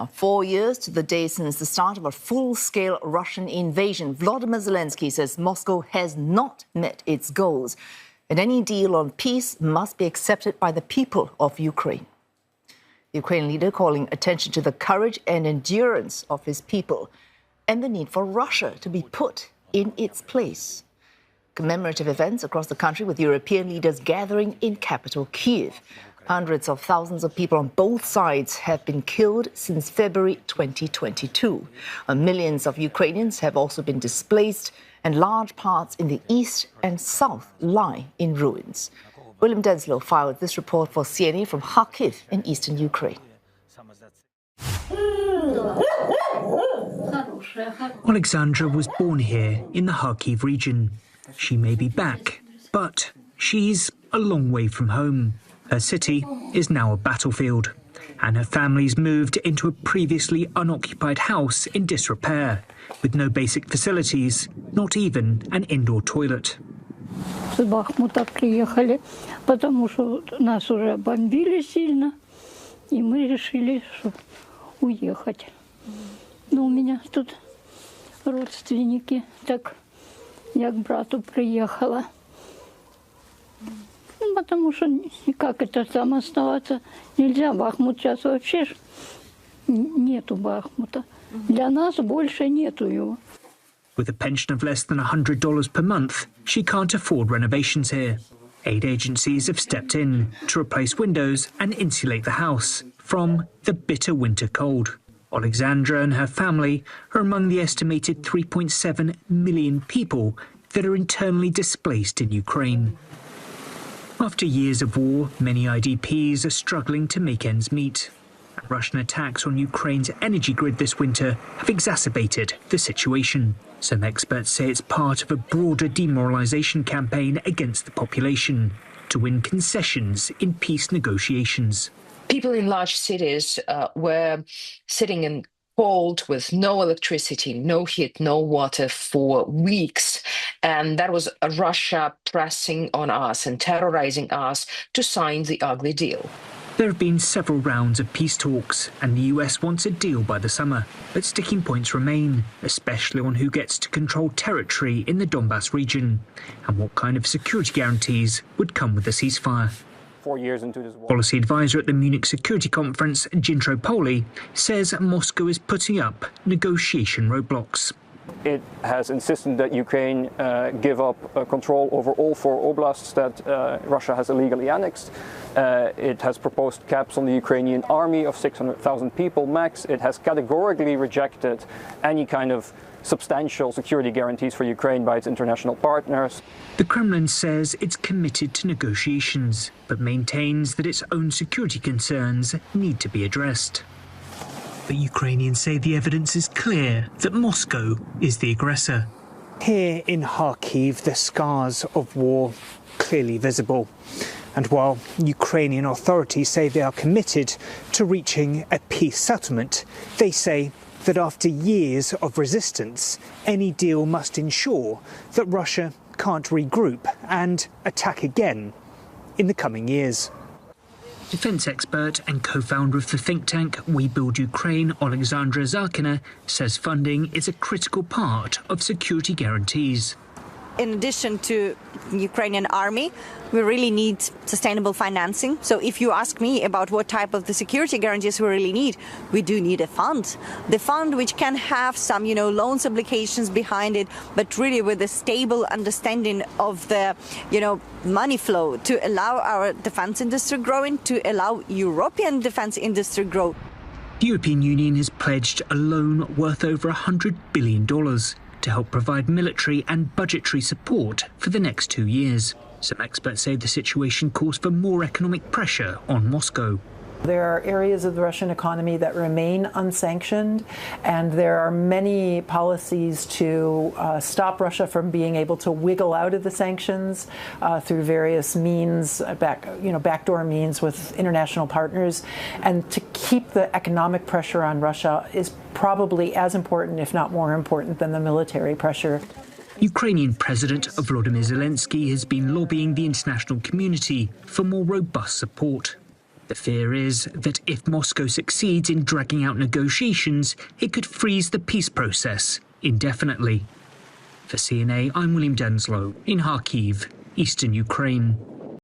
4 years to the day since the start of a full-scale Russian invasion, Volodymyr Zelenskyy says Moscow has not met its goals, and any deal on peace must be accepted by the people of Ukraine. The Ukrainian leader calling attention to the courage and endurance of his people and the need for Russia to be put in its place. Commemorative events across the country with European leaders gathering in capital Kyiv. Hundreds of thousands of people on both sides have been killed since February 2022. Millions of Ukrainians have also been displaced, and large parts in the east and south lie in ruins. William Denselow filed this report for CNN from Kyiv in eastern Ukraine. Alexandra was born here in the Kyiv region. She may be back, but she's a long way from home. Her city is now a battlefield, and her family's moved into a previously unoccupied house in disrepair, with no basic facilities, not even an indoor toilet. С Бахмута приехали, потому что нас уже бомбили сильно, и мы решили, что уехать. Но у меня тут родственники, так я к брату приехала. Потому что как это там оставаться нельзя. Бахмут сейчас вообще нету Бахмута. Для нас больше нету его. With a pension of less than $100 per month, she can't afford renovations here. Aid agencies have stepped in to replace windows and insulate the house from the bitter winter cold. Alexandra and her family are among the estimated 3.7 million people that are internally displaced in Ukraine. After years of war, many IDPs are struggling to make ends meet. Russian attacks on Ukraine's energy grid this winter have exacerbated the situation. Some experts say it's part of a broader demoralization campaign against the population to win concessions in peace negotiations. People in large cities were sitting in cold with no electricity, no heat, no water for weeks. And that was Russia pressing on us and terrorizing us to sign the ugly deal. There have been several rounds of peace talks, and the US wants a deal by the summer. But sticking points remain, especially on who gets to control territory in the Donbas region and what kind of security guarantees would come with a ceasefire. 4 years into this war. Policy advisor at the Munich Security Conference, Jintro Poli, says Moscow is putting up negotiation roadblocks. It has insisted that Ukraine give up control over all 4 oblasts that Russia has illegally annexed. It has proposed caps on the Ukrainian army of 600,000 people max. It has categorically rejected any kind of substantial security guarantees for Ukraine by its international partners. The Kremlin says it's committed to negotiations, but maintains that its own security concerns need to be addressed. But Ukrainians say the evidence is clear that Moscow is the aggressor. Here in Kyiv, the scars of war clearly visible. And while Ukrainian authorities say they are committed to reaching a peace settlement, they say that after years of resistance, any deal must ensure that Russia can't regroup and attack again in the coming years. Defence expert and co-founder of the think tank We Build Ukraine, Alexandra Zarkina, says funding is a critical part of security guarantees. In addition to the Ukrainian army, we really need sustainable financing. So if you ask me about what type of the security guarantees we really need, we do need a fund. The fund which can have some, loans obligations behind it, but really with a stable understanding of the, money flow to allow our defense industry growing, to allow European defense industry grow. The European Union has pledged a loan worth over $100 billion to help provide military and budgetary support for the next 2 years. Some experts say the situation calls for more economic pressure on Moscow. There are areas of the Russian economy that remain unsanctioned, and there are many policies to stop Russia from being able to wiggle out of the sanctions through various means, backdoor means with international partners. And to keep the economic pressure on Russia is probably as important, if not more important, than the military pressure. Ukrainian President Volodymyr Zelenskyy has been lobbying the international community for more robust support. The fear is that if Moscow succeeds in dragging out negotiations, it could freeze the peace process indefinitely. For CNA, I'm William Denselow in Kyiv, eastern Ukraine.